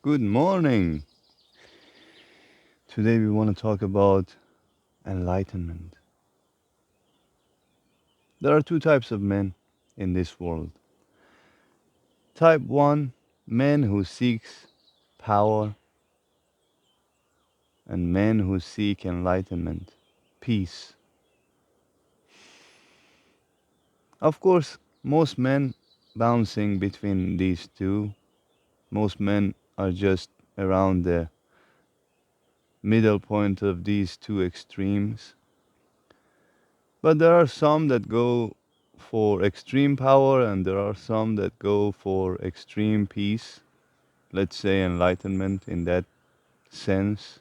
Good morning. Today we want to talk about enlightenment. There are two types of men in this world. Type 1, men who seeks power and men who seek enlightenment, peace. Of course, most men bouncing between these two, most men are just around the middle point of these two extremes. But there are some that go for extreme power and there are some that go for extreme peace, let's say enlightenment in that sense.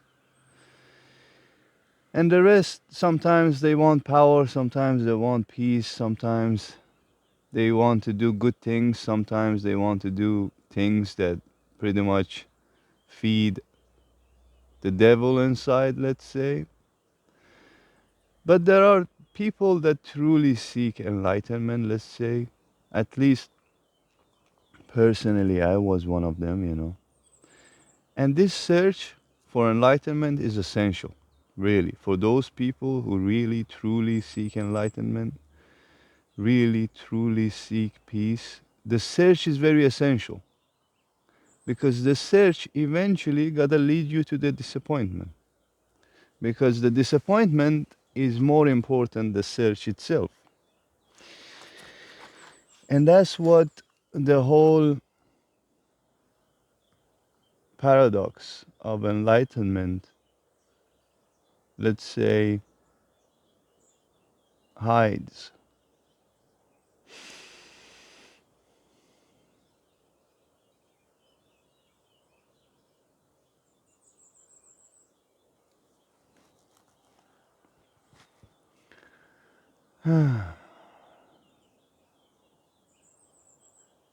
And the rest, sometimes they want power, sometimes they want peace, sometimes they want to do good things, sometimes they want to do things that pretty much feed the devil inside, let's say. But there are people that truly seek enlightenment, let's say. At least personally, I was one of them. And this search for enlightenment is essential, really, for those people who really, truly seek enlightenment, really, truly seek peace. The search is very essential because the search eventually gotta lead you to the disappointment because the disappointment is more important than the search itself. And that's what the whole paradox of enlightenment, let's say, hides.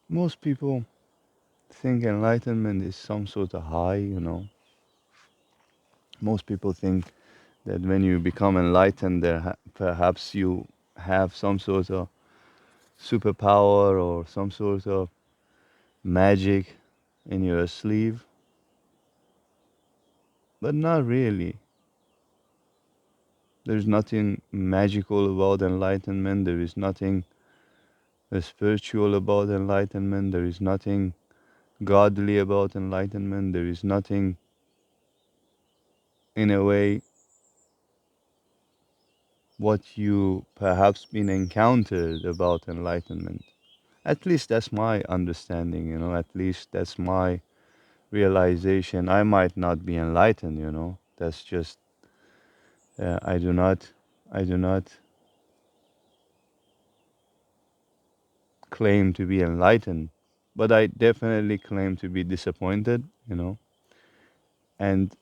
Most people think enlightenment is some sort of high. Most people think that when you become enlightened, perhaps you have some sort of superpower or some sort of magic in your sleeve, but not really. There's nothing magical about enlightenment. There is nothing spiritual about enlightenment. There is nothing godly about enlightenment. There is nothing, in a way, what you perhaps been encountered about enlightenment. At least that's my understanding. At least that's my realization. I might not be enlightened. That's just I do not claim to be enlightened, but I definitely claim to be disappointed. And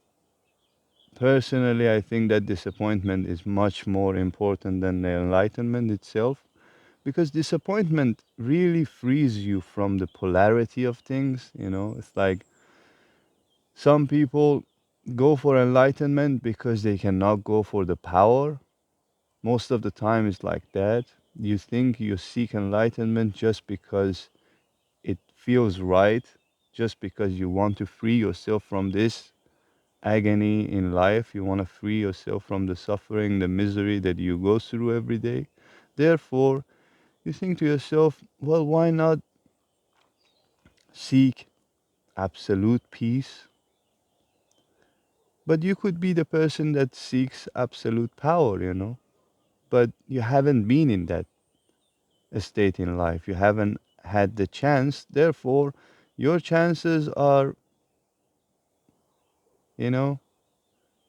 personally, I think that disappointment is much more important than the enlightenment itself. Because disappointment really frees you from the polarity of things. It's like some people go for enlightenment because they cannot go for the power. Most of the time it's like that. You think you seek enlightenment just because it feels right, just because you want to free yourself from this agony in life. You want to free yourself from the suffering, the misery that you go through every day. Therefore, you think to yourself, well, why not seek absolute peace? But you could be the person that seeks absolute power. But you haven't been in that state in life. You haven't had the chance. Therefore, your chances are, you know,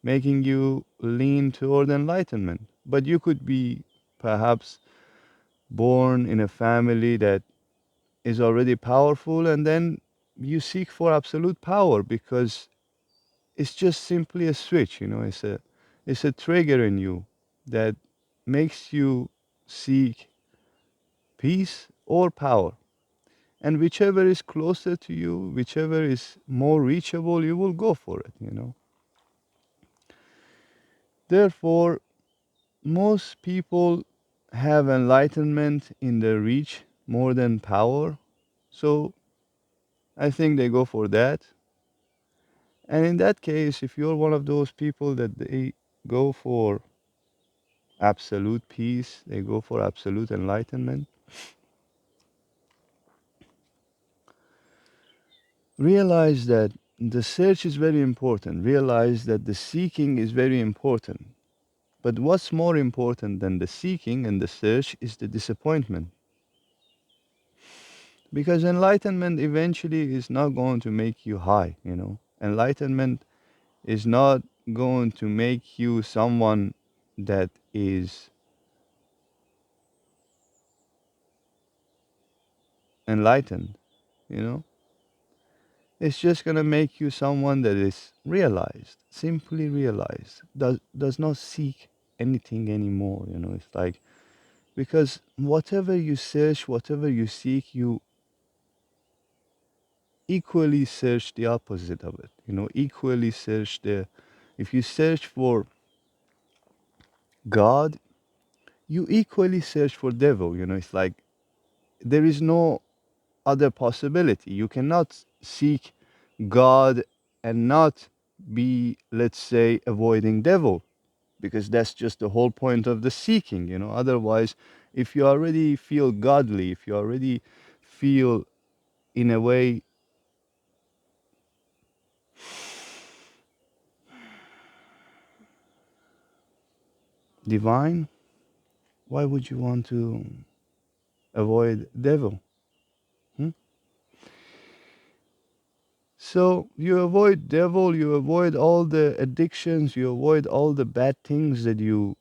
making you lean toward enlightenment. But you could be perhaps born in a family that is already powerful and then you seek for absolute power because it's just simply a switch. It's a trigger in you that makes you seek peace or power. And whichever is closer to you, whichever is more reachable, you will go for it. Therefore, most people have enlightenment in their reach more than power. So I think they go for that. And in that case, if you're one of those people that they go for absolute peace, they go for absolute enlightenment, realize that the search is very important. Realize that the seeking is very important. But what's more important than the seeking and the search is the disappointment. Because enlightenment eventually is not going to make you high, you know. Enlightenment is not going to make you someone that is enlightened, you know. It's just going to make you someone that is realized, simply realized, does not seek anything anymore, you know. It's like, because whatever you search, whatever you seek, you equally search the opposite of it, you know, equally search the, if you search for God, you equally search for devil, you know. It's like there is no other possibility. You cannot seek God and not be, let's say, avoiding devil, because that's just the whole point of the seeking, you know. Otherwise, if you already feel godly, if you already feel in a way divine, why would you want to avoid devil? Hmm? So you avoid devil, you avoid all the addictions, you avoid all the bad things that you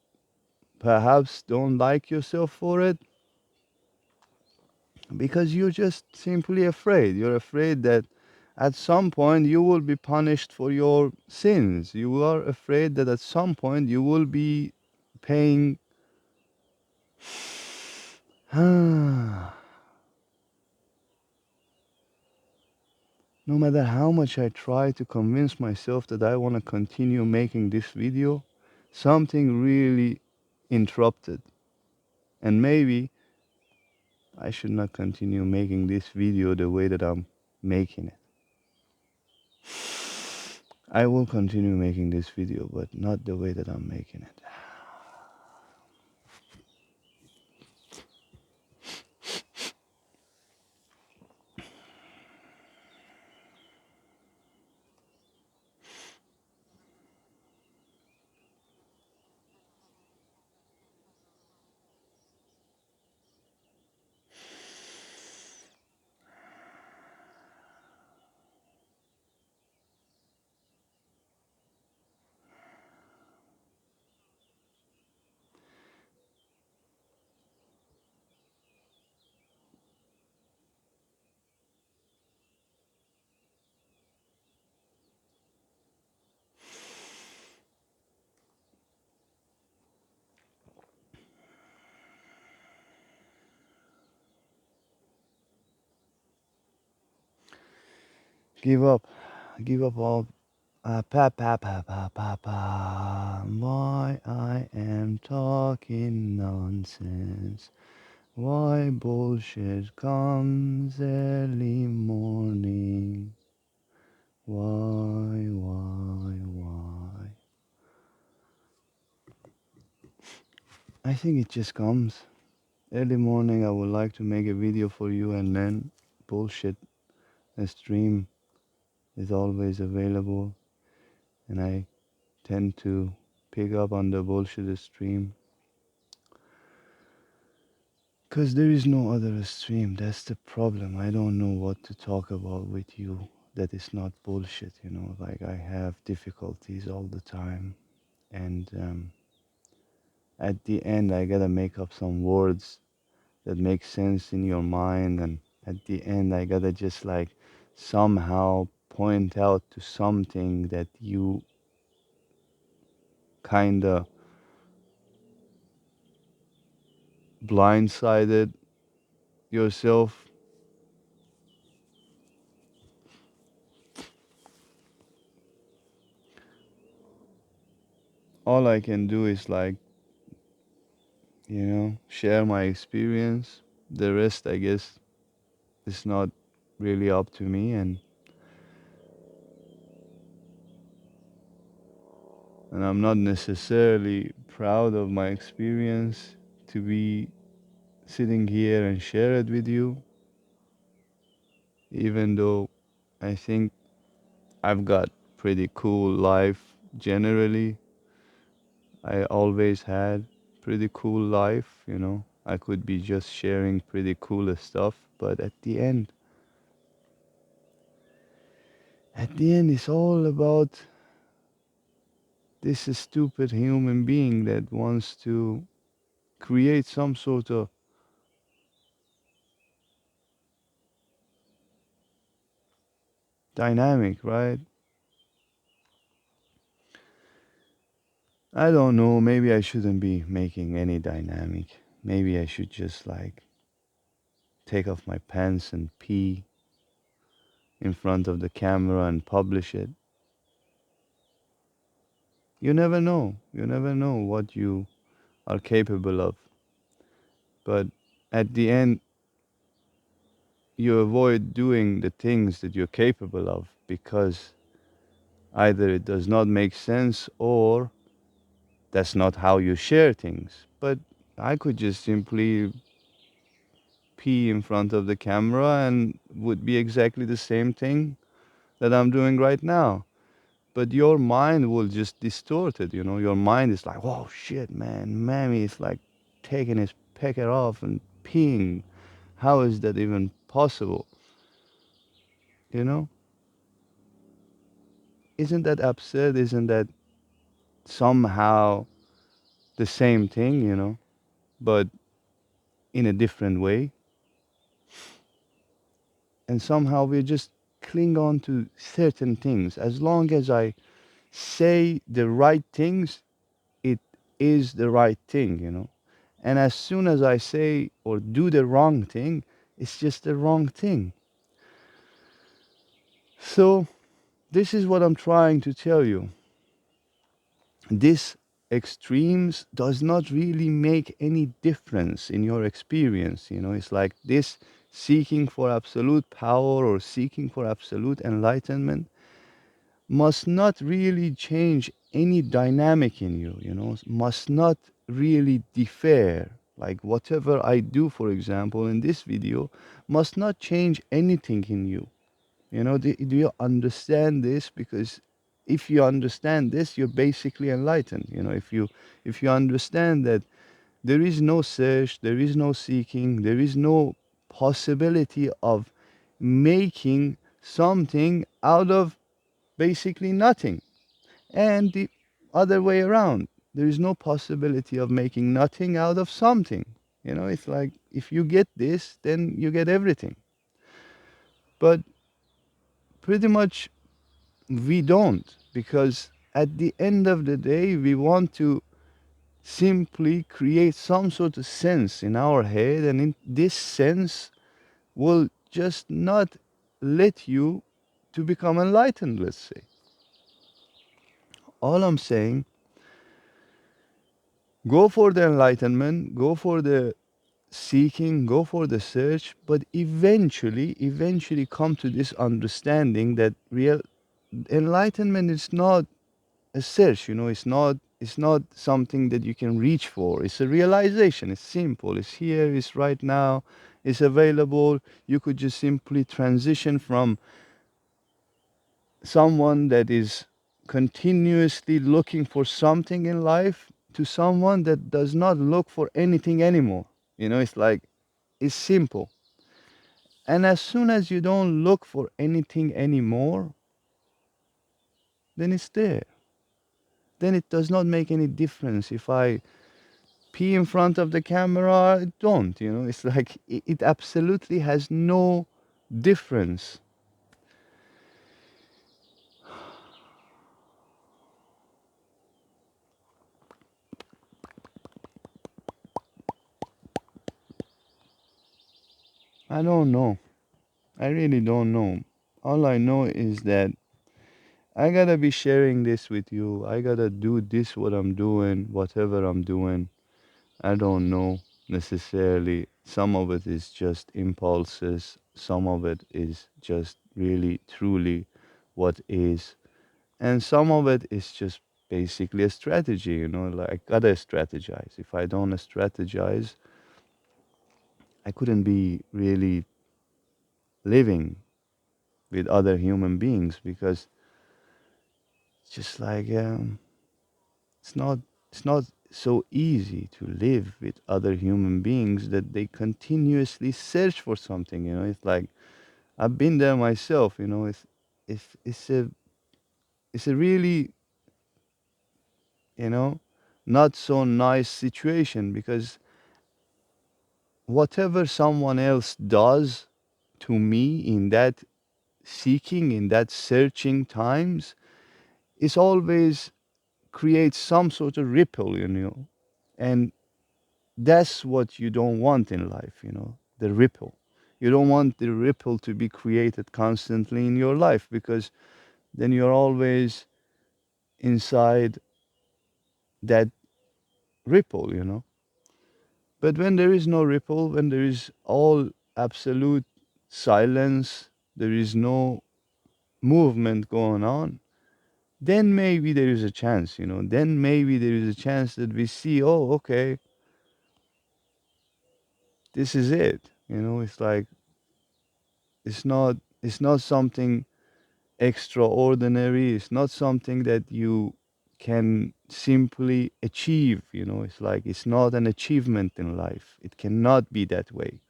perhaps don't like yourself for it, because you're just simply afraid. You're afraid that at some point you will be punished for your sins. You are afraid that at some point you will be paying. No matter how much I try to convince myself that I want to continue making this video, something really interrupted. And maybe I should not continue making this video the way that I'm making it. I will continue making this video, but not the way that I'm making it. Give up. Give up all. Pa pa pa pa pa pa. Why I am talking nonsense. Why bullshit comes early morning. Why? I think it just comes. Early morning I would like to make a video for you, and then bullshit, a stream is always available, and I tend to pick up on the bullshit stream. Because there is no other stream. That's the problem. I don't know what to talk about with you that is not bullshit, you know. Like, I have difficulties all the time. And at the end, I gotta make up some words that make sense in your mind. And at the end, I gotta just like somehow point out to something that you kinda blindsided yourself. All I can do is like, you know, share my experience. The rest, I guess, is not really up to me. And And I'm not necessarily proud of my experience to be sitting here and share it with you, even though I think I've got pretty cool life generally. I always had pretty cool life, you know. I could be just sharing pretty cool stuff, but at the end it's all about this stupid human being that wants to create some sort of dynamic, right? I don't know, maybe I shouldn't be making any dynamic. Maybe I should just like take off my pants and pee in front of the camera and publish it. You never know. You never know what you are capable of. But at the end, you avoid doing the things that you're capable of because either it does not make sense or that's not how you share things. But I could just simply pee in front of the camera and would be exactly the same thing that I'm doing right now. But your mind will just distort it, you know. Your mind is like, oh shit, man, Mammy is like taking his pecker off and peeing. How is that even possible? You know? Isn't that absurd? Isn't that somehow the same thing, you know, but in a different way? And somehow we just cling on to certain things. As long as I say the right things, it is the right thing, you know. And as soon as I say or do the wrong thing, it's just the wrong thing. So, this is what I'm trying to tell you. This extremes does not really make any difference in your experience. You know, it's like this seeking for absolute power or seeking for absolute enlightenment must not really change any dynamic in you, you know, must not really differ. Like whatever I do, for example, in this video, must not change anything in you. You know, do you understand this? Because if you understand this, you're basically enlightened. You know, if you understand that there is no search, there is no seeking, there is no possibility of making something out of basically nothing. And the other way around, there is no possibility of making nothing out of something. You know, it's like if you get this, then you get everything. But pretty much we don't, because at the end of the day, we want to simply create some sort of sense in our head, and in this sense will just not let you to become enlightened, let's say. All I'm saying, go for the enlightenment, go for the seeking, go for the search, but eventually come to this understanding that real enlightenment is not a search, you know, it's not something that you can reach for. It's a realization. It's simple. It's here, it's right now, it's available. You could just simply transition from someone that is continuously looking for something in life to someone that does not look for anything anymore. You know, it's like it's simple. And as soon as you don't look for anything anymore, then it's there. Then it does not make any difference if I pee in front of the camera, I don't, you know. It's like it absolutely has no difference. I don't know. I really don't know. All I know is that I gotta be sharing this with you. I gotta do this, what I'm doing, whatever I'm doing. I don't know necessarily. Some of it is just impulses, some of it is just really, truly what is, and some of it is just basically a strategy, you know, like I gotta strategize. If I don't strategize, I couldn't be really living with other human beings because it's just like it's not it's not so easy to live with other human beings that they continuously search for something, you know. It's like I've been there myself, you know. It's it's a really, you know, not so nice situation because whatever someone else does to me in that seeking, in that searching times, is always creates some sort of ripple, you know. And that's what you don't want in life, you know, the ripple. You don't want the ripple to be created constantly in your life because then you're always inside that ripple, you know. But when there is no ripple, when there is all absolute silence, there is no movement going on, then maybe there is a chance, you know. Then maybe there is a chance that we see, oh, okay, this is it. You know, it's like it's not something extraordinary. It's not something that you can simply achieve, you know. It's like it's not an achievement in life. It cannot be that way.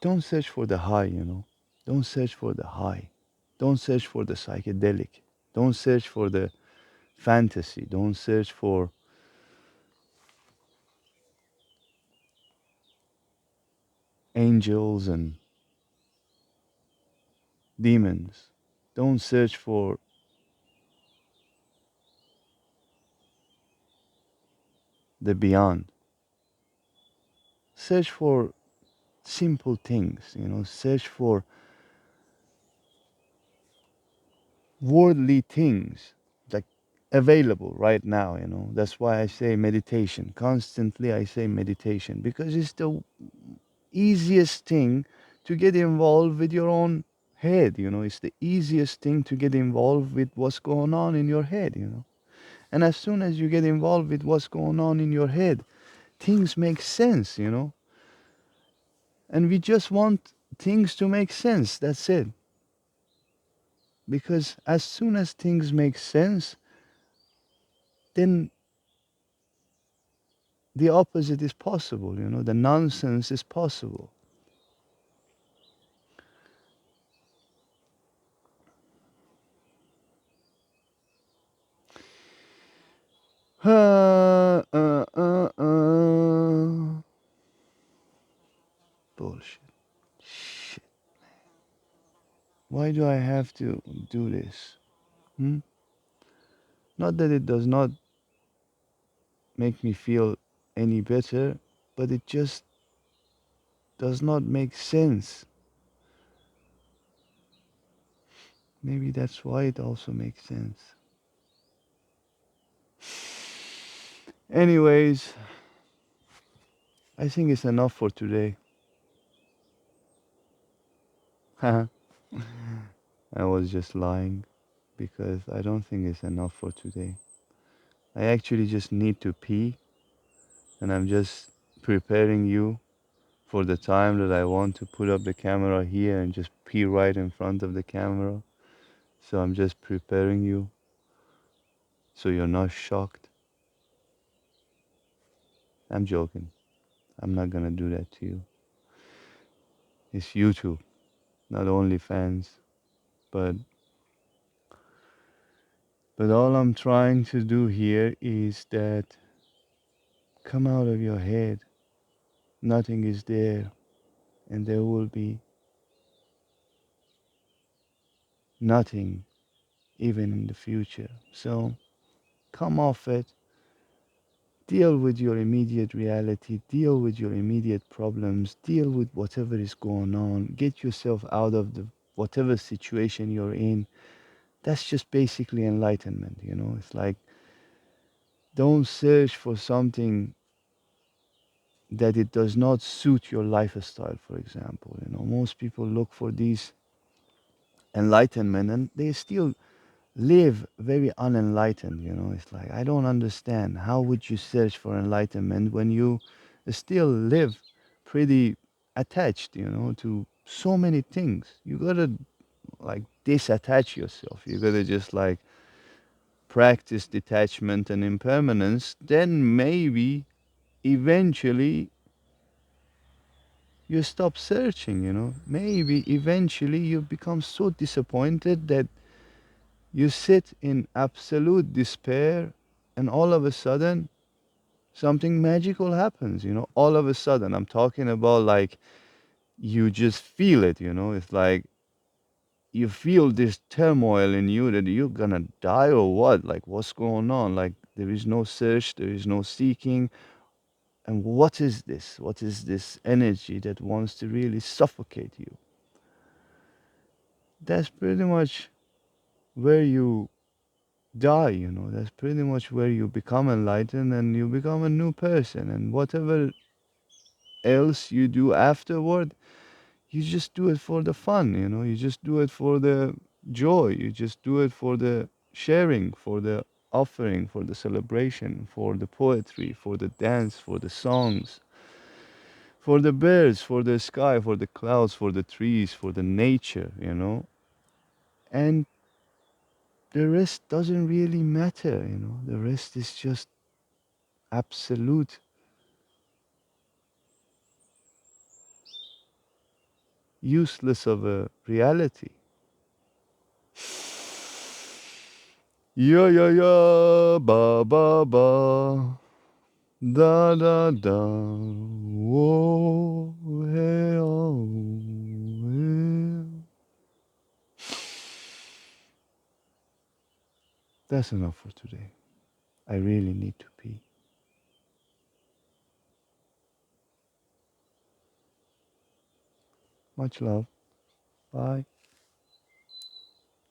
Don't search for the high, you know. Don't search for the high. Don't search for the psychedelic. Don't search for the fantasy. Don't search for angels and demons. Don't search for the beyond. Search for simple things, you know. Search for worldly things like available right now, you know. That's why I say meditation. Constantly I say meditation because it's the easiest thing to get involved with your own head, you know. It's the easiest thing to get involved with what's going on in your head, you know. And as soon as you get involved with what's going on in your head, things make sense, you know. And we just want things to make sense. That's it. Because as soon as things make sense, then the opposite is possible, you know, the nonsense is possible. Bullshit. Shit. Why do I have to do this? Hmm? Not that it does not make me feel any better, but it just does not make sense. Maybe that's why it also makes sense. Anyways, I think it's enough for today. I was just lying because I don't think it's enough for today. I actually just need to pee and I'm just preparing you for the time that I want to put up the camera here and just pee right in front of the camera. So I'm just preparing you so you're not shocked. I'm joking. I'm not gonna do that to you. It's YouTube, not OnlyFans. But all I'm trying to do here is that come out of your head. Nothing is there and there will be nothing even in the future. So come off it. Deal with your immediate reality, deal with your immediate problems, deal with whatever is going on, get yourself out of the whatever situation you're in, That's just basically enlightenment, It's like, don't search for something that it does not suit your lifestyle, for example. Most people look for these enlightenment and they still live very unenlightened. It's like, I don't understand, how would you search for enlightenment when you still live pretty attached, to so many things. You gotta like disattach yourself. You gotta just like practice detachment and impermanence. Then maybe eventually you stop searching. Maybe eventually you become so disappointed that you sit in absolute despair, and all of a sudden something magical happens. All of a sudden, I'm talking about like, you just feel it. It's like you feel this turmoil in you that you're gonna die or what, like what's going on, like there is no search, there is no seeking. And what is this energy that wants to really suffocate you? That's pretty much where you die. That's pretty much where you become enlightened and you become a new person, and whatever else you do afterward, you just do it for the fun. You just do it for the joy, you just do it for the sharing, for the offering, for the celebration, for the poetry, for the dance, for the songs, for the birds, for the sky, for the clouds, for the trees, for the nature. And the rest doesn't really matter. The rest is just absolute useless of a reality. Yeah, yeah, yeah, ba, ba, ba, da, da, da, whoa, hey, oh, hey. That's enough for today. I really need to pee. Much love. Bye.